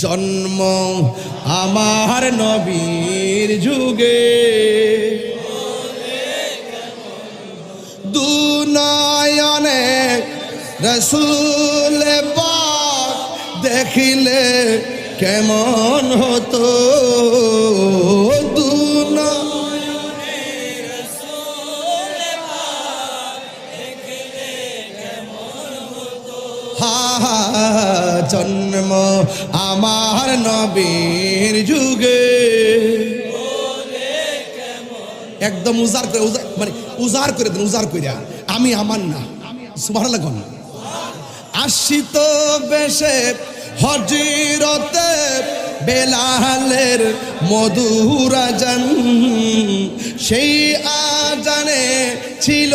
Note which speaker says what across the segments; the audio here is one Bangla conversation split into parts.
Speaker 1: জন্ম আমার নবীর যুগে, দুনয়নে রসুল পাক দেখিলে কেমন হতো, জন্ম আমার নবীর যুগে। একদম উজাড় করে, মানে উজাড় করে দেন, উজাড় কইরা আমি আমার না, সুবহানাল্লাহ। আসিত বেশে হযরতে বেলালের মধুর আজান, সেই আজানে ছিল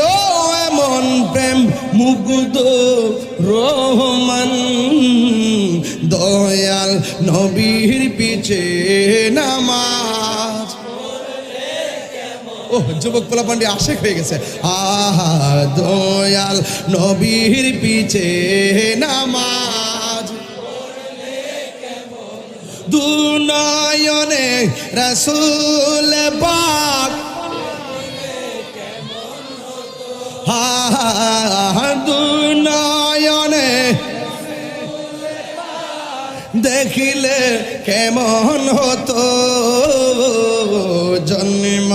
Speaker 1: এমন প্রেম মুগ্ধ রহমান, দয়াল নবীর পিছে নামাজ। ও যুবক পোলা পান্ডি আশেক হয়ে গেছে। আহা দয়াল নবীর পিছে নামাজ, দুনয়নে রাসূল পাক, দুনয়নে দেখিলে কেমন হতো, জন্ম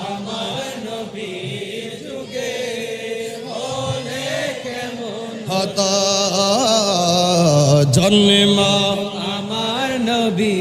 Speaker 1: আমার নবীর যুগে হলে কেমন হতো, জন্ম আমার নবী